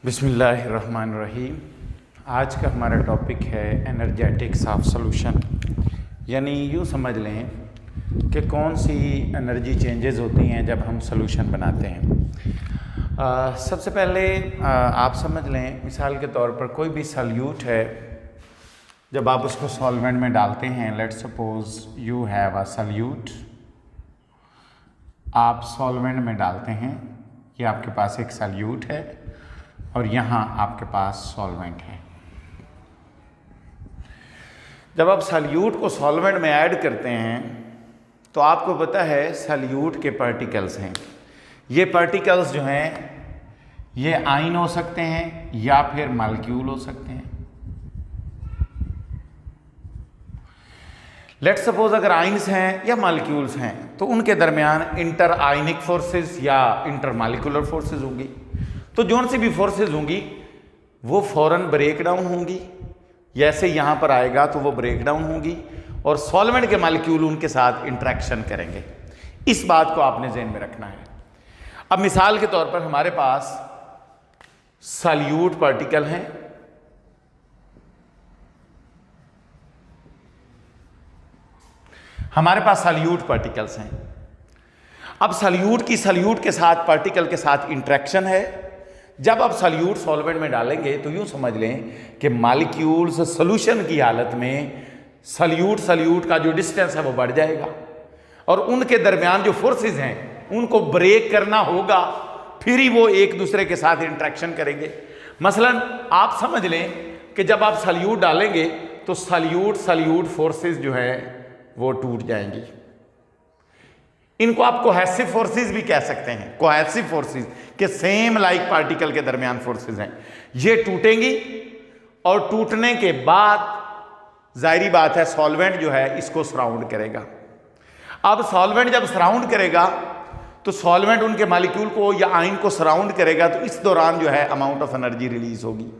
बिस्मिल्लाहिर्रहमानिर्रहीम। आज का हमारा टॉपिक है एनर्जेटिक्स ऑफ सॉल्यूशन, यानी यूँ समझ लें कि कौन सी एनर्जी चेंजेस होती हैं जब हम सॉल्यूशन बनाते हैं। सबसे पहले आप समझ लें, मिसाल के तौर पर कोई भी सॉल्यूट है, जब आप उसको सॉल्वेंट में डालते हैं, let's suppose you have a solute, आप सॉल्वेंट में डालते हैं, ये आपके पास एक सॉल्यूट है और यहाँ आपके पास सॉल्वेंट है। जब आप सॉल्यूट को सॉल्वेंट में ऐड करते हैं तो आपको पता है सॉल्यूट के पार्टिकल्स हैं। ये पार्टिकल्स जो हैं ये आयन हो सकते हैं या फिर मॉलिक्यूल हो सकते हैं। लेट्स सपोज अगर आयन्स हैं या मॉलिक्यूल्स हैं तो उनके दरमियान इंटर आयनिक फोर्सेस या इंटर मॉलिक्यूलर फोर्सेस होंगी। तो जो सी भी फोर्सेस होंगी वो फौरन ब्रेक डाउन होंगी, जैसे यहाँ पर आएगा तो वो ब्रेक डाउन होंगी और सॉल्वेंट के मॉलिक्यूल उनके साथ इंटरेक्शन करेंगे। इस बात को आपने ज़हन में रखना है। अब मिसाल के तौर पर हमारे पास सॉल्यूट पार्टिकल हैं, हमारे पास सॉल्यूट पार्टिकल्स हैं। अब सॉल्यूट की सॉल्यूट के साथ पार्टिकल के साथ इंटरेक्शन है। जब आप सॉल्यूट सॉल्वेंट में डालेंगे तो यूं समझ लें कि मॉलिक्यूल्स सॉल्यूशन की हालत में सॉल्यूट का जो डिस्टेंस है वो बढ़ जाएगा और उनके दरमियान जो फोर्सेस हैं उनको ब्रेक करना होगा, फिर ही वो एक दूसरे के साथ इंटरेक्शन करेंगे। मसलन आप समझ लें कि जब आप सॉल्यूट डालेंगे तो सॉल्यूट फोर्सेस जो है वो टूट जाएंगी। इनको आप कोहेसिव फोर्सेस भी कह सकते हैं। कोहेसिव फोर्सेस के सेम लाइक पार्टिकल के दरमियान फोर्सेस हैं, ये टूटेंगी और टूटने के बाद जाहिर बात है सॉल्वेंट जो है इसको सराउंड करेगा। अब सॉल्वेंट जब सराउंड करेगा तो सॉल्वेंट उनके मॉलिक्यूल को या आयन को सराउंड करेगा, तो इस दौरान जो है अमाउंट ऑफ एनर्जी रिलीज होगी।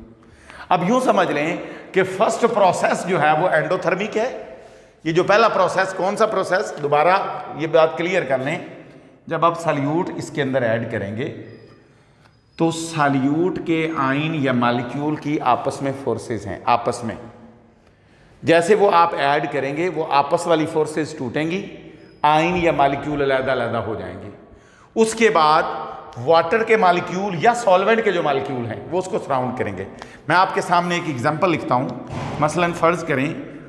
अब यूं समझ लें कि फर्स्ट प्रोसेस जो है वो एंडोथर्मिक है। ये जो पहला प्रोसेस, कौन सा प्रोसेस, दोबारा ये बात क्लियर कर लें, जब आप सॉल्यूट इसके अंदर ऐड करेंगे तो सॉल्यूट के आयन या मॉलिक्यूल की आपस में फोर्सेस हैं। आपस में जैसे वो आप ऐड करेंगे वो आपस वाली फोर्सेस टूटेंगी, आयन या मॉलिक्यूल अलग-अलग हो जाएंगे। उसके बाद वाटर के मॉलिक्यूल या सॉल्वेंट के जो मॉलिक्यूल हैं वो उसको सराउंड करेंगे। मैं आपके सामने एक एग्जांपल लिखता हूं। मसलन फर्ज करें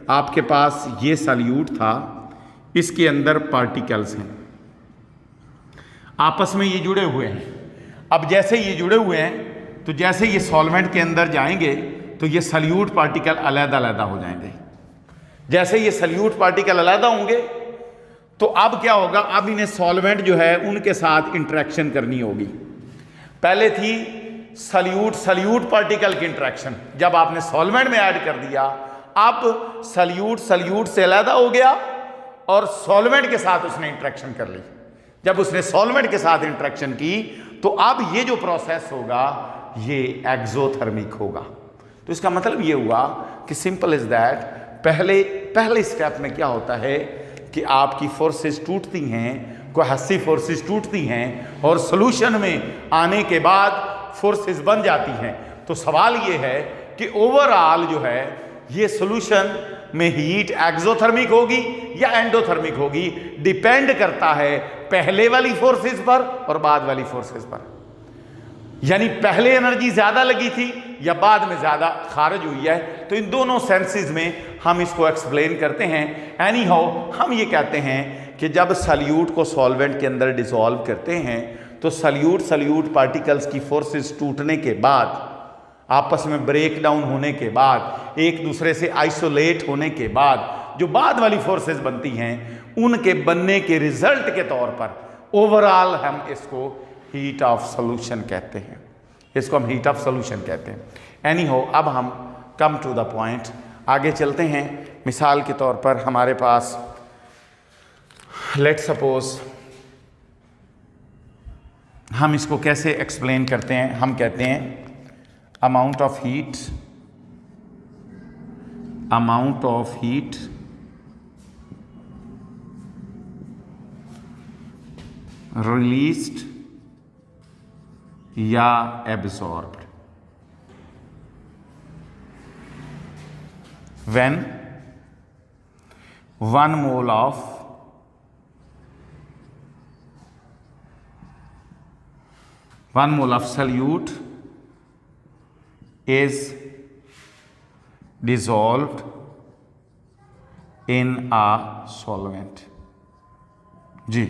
आपके पास ये सॉल्यूट था, इसके अंदर पार्टिकल्स हैं, आपस में ये जुड़े हुए हैं। अब जैसे ये जुड़े हुए हैं तो जैसे ये सॉल्वेंट के अंदर जाएंगे तो ये सॉल्यूट पार्टिकल अलग-अलग हो जाएंगे। जैसे ये सॉल्यूट पार्टिकल अलग होंगे तो अब क्या होगा, अब इन्हें सॉल्वेंट जो है उनके साथ इंटरेक्शन करनी होगी। पहले थी सॉल्यूट पार्टिकल की इंटरेक्शन, जब आपने सॉल्वेंट में ऐड कर दिया अब सॉल्यूट से अलग हो गया और सॉल्वेंट के साथ उसने इंटरेक्शन कर ली। जब उसने सॉल्वेंट के साथ इंटरेक्शन की तो अब ये जो प्रोसेस होगा ये एक्सोथर्मिक होगा। तो इसका मतलब ये हुआ कि सिंपल इज दैट, पहले स्टेप में क्या होता है कि आपकी फोर्सेस टूटती हैं, कोहेसिव फोर्सेस टूटती हैं और सॉल्यूशन में आने के बाद फोर्सेस बन जाती हैं। तो सवाल ये है कि ओवरऑल जो है ये सॉल्यूशन में हीट एक्सोथर्मिक होगी या एंडोथर्मिक होगी, डिपेंड करता है पहले वाली फोर्सेस पर और बाद वाली फोर्सेस पर। यानी पहले एनर्जी ज्यादा लगी थी या बाद में ज्यादा खारिज हुई है। तो इन दोनों सेंसेस में हम इसको एक्सप्लेन करते हैं। एनी हाउ हम ये कहते हैं कि जब सॉल्यूट को सॉल्वेंट के अंदर डिसॉल्व करते हैं तो सॉल्यूट पार्टिकल्स की फोर्सेस टूटने के बाद, आपस में ब्रेक डाउन होने के बाद, एक दूसरे से आइसोलेट होने के बाद जो बाद वाली फोर्सेस बनती हैं उनके बनने के रिजल्ट के तौर पर ओवरऑल हम इसको हीट ऑफ सॉल्यूशन कहते हैं। इसको हम हीट ऑफ सॉल्यूशन कहते हैं। एनी हो, अब हम कम टू द पॉइंट आगे चलते हैं। मिसाल के तौर पर हमारे पास लेट्स सपोज हम इसको कैसे एक्सप्लेन करते हैं, हम कहते हैं amount of heat released या absorbed. when 1 mole of solute is dissolved in a solvent। जी,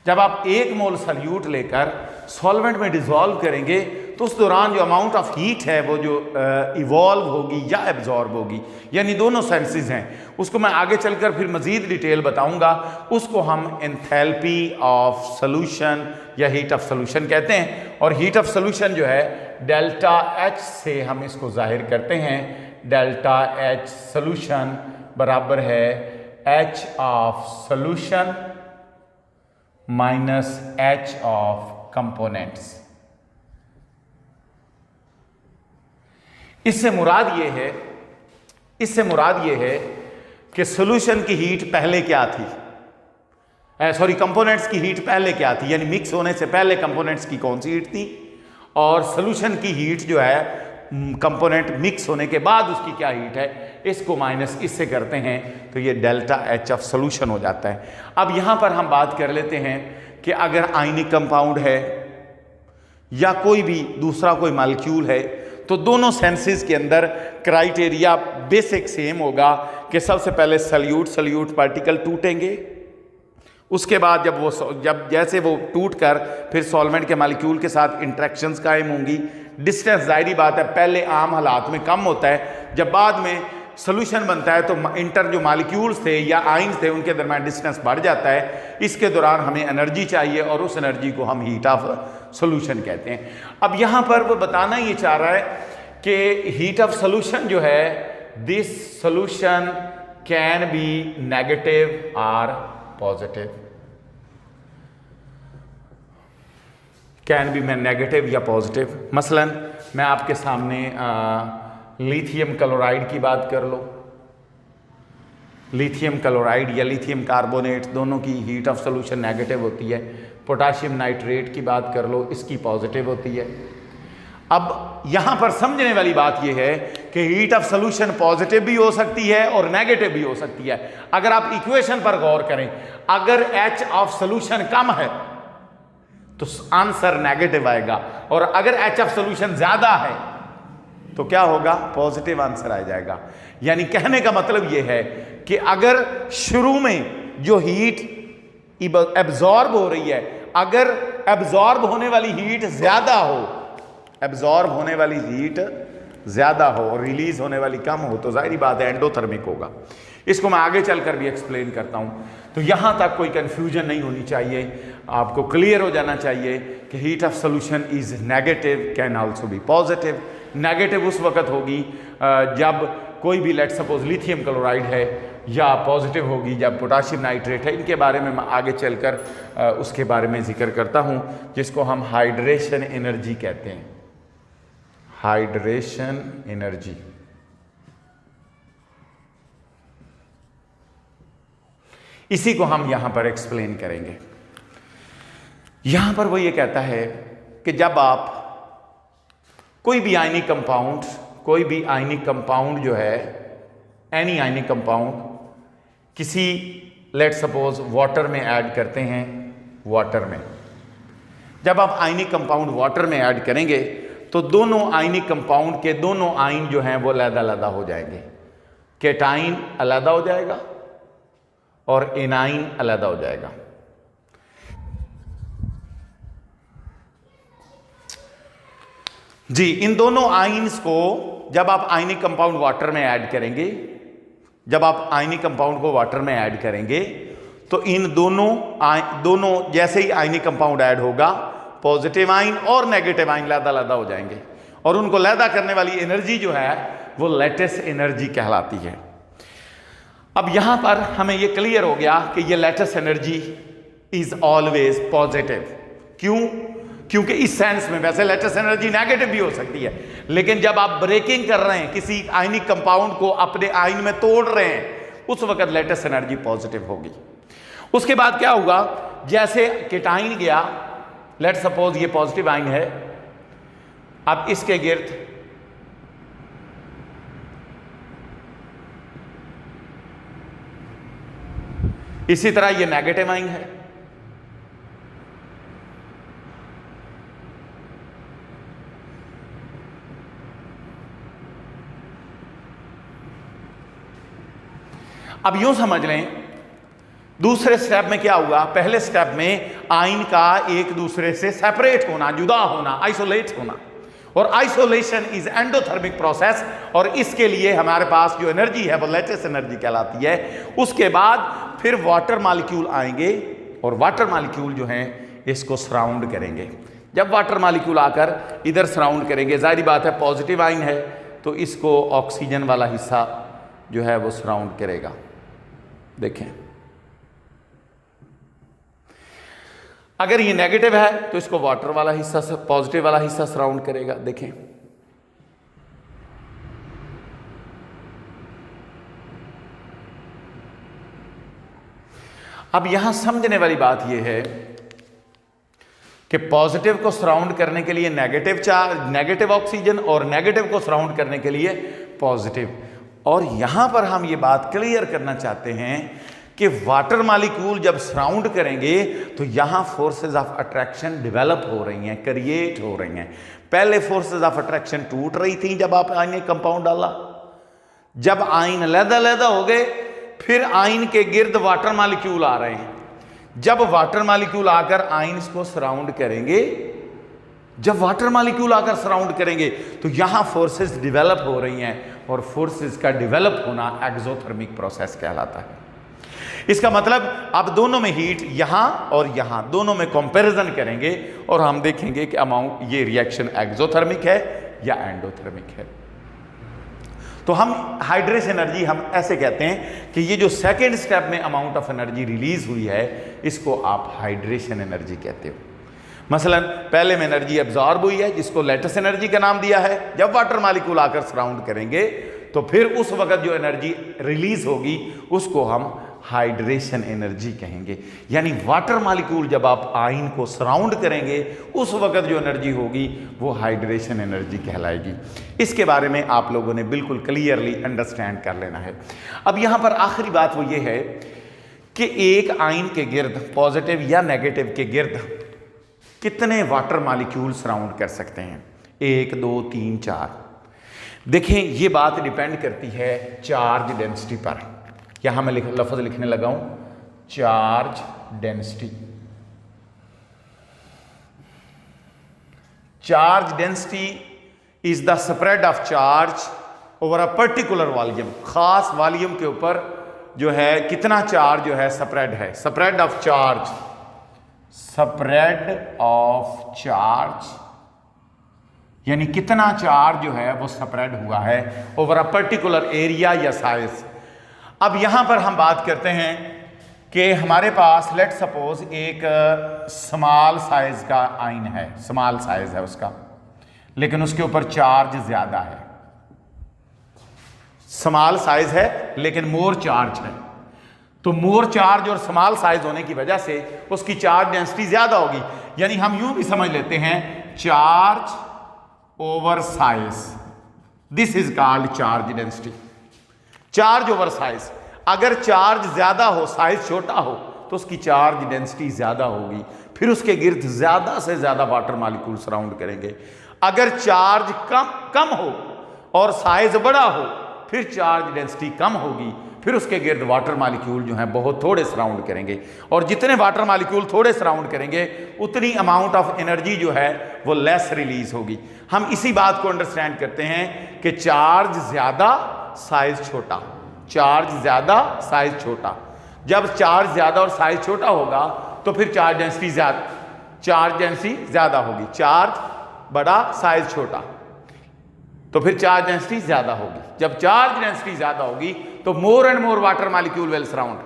जब आप 1 मोल सल्यूट लेकर सॉल्वेंट में डिसॉल्व करेंगे तो उस दौरान जो अमाउंट ऑफ हीट है वो जो इवॉल्व होगी या एब्जॉर्ब होगी, यानी दोनों सेंसेस हैं, उसको मैं आगे चलकर फिर मज़ीद डिटेल बताऊंगा। उसको हम एंथैल्पी ऑफ सॉल्यूशन या हीट ऑफ सॉल्यूशन कहते हैं। और हीट ऑफ सॉल्यूशन जो है डेल्टा H से हम इसको जाहिर करते हैं। डेल्टा H सॉल्यूशन बराबर है H of solution minus H of components. इससे मुराद ये है कि सॉल्यूशन की हीट पहले क्या थी, कंपोनेंट्स की हीट पहले क्या थी, यानी मिक्स होने से पहले कंपोनेंट्स की कौन सी हीट थी, और सॉल्यूशन की हीट जो है कंपोनेंट मिक्स होने के बाद उसकी क्या हीट है, इसको माइनस इससे करते हैं तो ये डेल्टा H ऑफ सॉल्यूशन हो जाता है। अब यहां पर हम बात कर लेते हैं कि अगर आयनिक कंपाउंड है या कोई भी दूसरा कोई मॉलिक्यूल है तो दोनों सेंसेस के अंदर क्राइटेरिया बेसिक सेम होगा कि सबसे पहले सल्यूट पार्टिकल टूटेंगे, उसके बाद जब जैसे वो टूटकर फिर सॉल्वेंट के मॉलिक्यूल के साथ इंटरेक्शंस कायम होंगी। डिस्टेंस जाहिर बात है पहले आम हालात में कम होता है, जब बाद में सॉल्यूशन बनता है तो जो मॉलिक्यूल्स थे या आइंस थे उनके दरम्यान डिस्टेंस बढ़ जाता है। इसके दौरान हमें एनर्जी चाहिए और उस एनर्जी को हम हीट ऑफ सॉल्यूशन कहते हैं। अब यहाँ पर वो बताना ये चाह रहा है कि हीट ऑफ सॉल्यूशन जो है, this solution can be negative और पॉजिटिव, कैन बी नेगेटिव या पॉजिटिव। मसलन मैं आपके सामने लिथियम क्लोराइड की बात कर लो, लिथियम क्लोराइड या लिथियम कार्बोनेट दोनों की हीट ऑफ सॉल्यूशन नेगेटिव होती है। पोटाशियम नाइट्रेट की बात कर लो, इसकी पॉजिटिव होती है। अब यहां पर समझने वाली बात यह है कि हीट ऑफ सॉल्यूशन पॉजिटिव भी हो सकती है और नेगेटिव भी हो सकती है। अगर आप इक्वेशन पर गौर करें, अगर H ऑफ सॉल्यूशन कम है तो आंसर नेगेटिव आएगा, और अगर H ऑफ सॉल्यूशन ज्यादा है तो क्या होगा, पॉजिटिव आंसर आ जाएगा। यानी कहने का मतलब यह है कि अगर शुरू में जो हीट एब्जॉर्ब हो रही है, अगर एब्जॉर्ब होने वाली हीट ज्यादा हो, एब्जॉर्ब होने वाली हीट ज्यादा हो और रिलीज होने वाली कम हो तो जाहिर बात है एंडोथर्मिक होगा। इसको मैं आगे चलकर भी एक्सप्लेन करता हूं। तो यहां तक कोई कंफ्यूजन नहीं होनी चाहिए, आपको क्लियर हो जाना चाहिए कि heat of solution is negative, can also be positive. Negative उस वक्त होगी जब कोई भी लेट सपोज लिथियम क्लोराइड है, या पॉजिटिव होगी जब पोटाशियम नाइट्रेट है। इनके बारे में मैं आगे चलकर उसके बारे में जिक्र करता हूं, जिसको हम हाइड्रेशन एनर्जी कहते हैं। हाइड्रेशन एनर्जी, इसी को हम यहां पर एक्सप्लेन करेंगे। यहां पर वो ये कहता है कि जब आप कोई भी आयनिक कंपाउंड जो है, एनी आयनिक कंपाउंड किसी लेट सपोज वाटर में ऐड करते हैं, वाटर में जब आप आयनिक कंपाउंड वाटर में ऐड करेंगे तो दोनों आयनिक कंपाउंड के दोनों आयन जो हैं वो अलग-अलग हो जाएंगे। केटाइन अलग हो जाएगा और एनाइन अलग हो जाएगा। जी, इन दोनों आयन्स को जब आप आयनिक कंपाउंड वाटर में ऐड करेंगे, जब आप आयनिक कंपाउंड को वाटर में ऐड करेंगे तो इन दोनों जैसे ही आयनिक कंपाउंड ऐड होगा, पॉजिटिव आयन और नेगेटिव आयन अलग-अलग हो जाएंगे, और उनको अलग करने वाली एनर्जी जो है वो लैटिस एनर्जी कहलाती है। अब यहां पर हमें ये क्लियर हो गया कि ये lattice energy is always positive. क्यों? क्योंकि इस सेंस में वैसे लैटिस एनर्जी नेगेटिव भी हो सकती है, लेकिन जब आप ब्रेकिंग कर रहे हैं, किसी आयनिक कंपाउंड को अपने आयन में तोड़ रहे हैं, उस वक्त लैटिस एनर्जी पॉजिटिव होगी। उसके बाद क्या होगा, जैसे केटाइन गया, लेट सपोज ये पॉजिटिव आयन है, अब इसके गिर्द इसी तरह ये नेगेटिव आइन है। अब यूं समझ लें, दूसरे स्टेप में क्या हुआ, पहले स्टेप में आयन का एक दूसरे से सेपरेट होना, जुदा होना, आइसोलेट होना, और आइसोलेशन इज एंडोथर्मिक प्रोसेस, और इसके लिए हमारे पास जो एनर्जी है वो लैटिस एनर्जी कहलाती है। उसके बाद फिर वाटर मॉलिक्यूल आएंगे और वाटर मॉलिक्यूल जो हैं इसको सराउंड करेंगे। जब वाटर मॉलिक्यूल आकर इधर सराउंड करेंगे, जाहिर बात है पॉजिटिव आयन है तो इसको ऑक्सीजन वाला हिस्सा जो है वो सराउंड करेगा। देखें, अगर ये नेगेटिव है तो इसको वाटर वाला हिस्सा, पॉजिटिव वाला हिस्सा सराउंड करेगा। देखें, अब यहां समझने वाली बात यह है कि पॉजिटिव को सराउंड करने के लिए नेगेटिव चार्ज, नेगेटिव ऑक्सीजन, और नेगेटिव को सराउंड करने के लिए पॉजिटिव। और यहां पर हम ये बात क्लियर करना चाहते हैं कि वाटर मॉलिक्यूल जब सराउंड करेंगे तो यहां फोर्सेस ऑफ अट्रैक्शन डेवलप हो रही हैं, क्रिएट हो रही हैं। पहले फोर्सेस ऑफ अट्रैक्शन टूट रही थी जब आप आयन ने कंपाउंड डाला, जब आयन अलग-अलग हो गए फिर आयन के गिर्द वाटर मॉलिक्यूल आ रहे हैं। जब वाटर मॉलिक्यूल आकर आयन को सराउंड करेंगे, जब वाटर मॉलिक्यूल आकर सराउंड करेंगे तो यहां फोर्सेस डेवलप हो रही हैं, और फोर्सेस का डेवलप होना एक्सोथर्मिक प्रोसेस कहलाता है। इसका मतलब अब दोनों में हीट यहां और यहां दोनों में कंपैरिजन करेंगे और हम देखेंगे कि अमाउंट, ये रिएक्शन एक्सोथर्मिक है या एंडोथर्मिक है। तो हम हाइड्रेशन एनर्जी हम ऐसे कहते हैं कि ये जो सेकेंड स्टेप में अमाउंट ऑफ एनर्जी रिलीज हुई है इसको आप हाइड्रेशन एनर्जी कहते हो। मसलन पहले में एनर्जी एब्जॉर्ब हुई है जिसको लैटिस एनर्जी का नाम दिया है। जब वाटर मॉलिक्यूल आकर सराउंड करेंगे तो फिर उस वक्त जो एनर्जी रिलीज होगी उसको हम हाइड्रेशन एनर्जी कहेंगे। यानी वाटर मॉलिक्यूल जब आप आयन को सराउंड करेंगे उस वक्त जो एनर्जी होगी वो हाइड्रेशन एनर्जी कहलाएगी। इसके बारे में आप लोगों ने बिल्कुल क्लियरली अंडरस्टैंड कर लेना है। अब यहां पर आखिरी बात वो ये है कि एक आयन के गिर्द, पॉजिटिव या नेगेटिव के गिर्द कितने वाटर मॉलिक्यूल सराउंड कर सकते हैं, 1 2 3 4। देखें, ये बात डिपेंड करती है चार्ज डेंसिटी पर। यहां मैं लफ्ज लिखने लगा हूं, charge density. Charge density is the spread of charge over a particular volume. खास वॉल्यूम के ऊपर जो है कितना चार्ज जो है स्प्रेड है, spread of charge, spread of charge यानी कितना चार्ज जो है वो स्प्रेड हुआ है ओवर अ पर्टिकुलर एरिया या साइज। अब यहां पर हम बात करते हैं कि हमारे पास लेट सपोज एक स्मॉल साइज का आयन है, स्मॉल साइज है उसका, लेकिन उसके ऊपर चार्ज ज्यादा है। स्मॉल साइज है लेकिन मोर चार्ज है, तो मोर चार्ज और स्मॉल साइज होने की वजह से उसकी चार्ज डेंसिटी ज्यादा होगी। यानी हम यूं भी समझ लेते हैं charge over size, this is called charge density. Charge over size, अगर चार्ज ज्यादा हो, साइज छोटा हो तो उसकी चार्ज डेंसिटी ज्यादा होगी, फिर उसके गिर्द ज्यादा से ज्यादा वाटर मॉलिक्यूल सराउंड करेंगे। अगर चार्ज कम हो और साइज बड़ा हो फिर चार्ज डेंसिटी कम होगी, फिर उसके गिर्द वाटर मॉलिक्यूल जो है बहुत थोड़े सराउंड करेंगे, और जितने वाटर मॉलिक्यूल थोड़े सराउंड करेंगे उतनी अमाउंट ऑफ एनर्जी जो है वो लेस रिलीज होगी। हम इसी बात को अंडरस्टैंड करते हैं कि चार्ज ज्यादा साइज छोटा, चार्ज ज्यादा साइज छोटा। जब चार्ज ज्यादा और साइज छोटा होगा तो फिर चार्ज डेंसिटी ज्यादा होगी। चार्ज बड़ा साइज छोटा तो फिर चार्ज डेंसिटी ज्यादा होगी। जब चार्ज डेंसिटी ज्यादा होगी तो more and more water molecule will surround.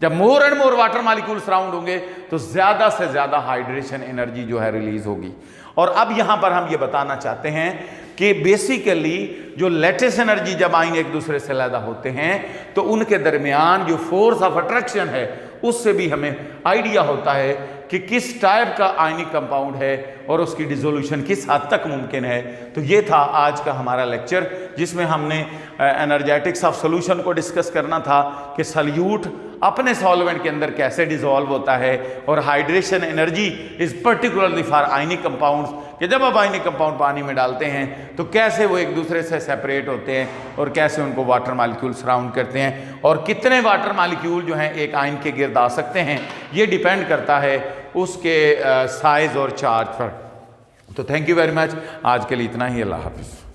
जब more and more water molecule surround होंगे तो ज्यादा से ज्यादा हाइड्रेशन एनर्जी जो है रिलीज होगी। और अब यहां पर हम ये बताना चाहते हैं कि बेसिकली जो लैटिस एनर्जी जब आयन एक दूसरे से अलग होते हैं तो उनके दरमियान जो फोर्स ऑफ अट्रैक्शन है उससे भी हमें आइडिया होता है कि किस टाइप का आयनिक कंपाउंड है और उसकी डिसोल्यूशन किस हद तक मुमकिन है। तो ये था आज का हमारा लेक्चर, जिसमें हमने एनर्जेटिक्स ऑफ सॉल्यूशन को डिस्कस करना था कि सल्यूट अपने सॉल्वेंट के अंदर कैसे डिसॉल्व होता है, और hydration energy is particularly for ionic compounds, कि जब आप आयनिक कंपाउंड पानी में डालते हैं तो कैसे वो एक दूसरे से सेपरेट होते हैं और कैसे उनको वाटर मॉलिक्यूल सराउंड करते हैं, और कितने वाटर मॉलिक्यूल जो हैं एक आयन के गिर्द आ सकते हैं, ये डिपेंड करता है उसके साइज और चार्ज पर। तो थैंक यू वेरी मच, आज के लिए इतना ही। अल्लाह हाफिज़।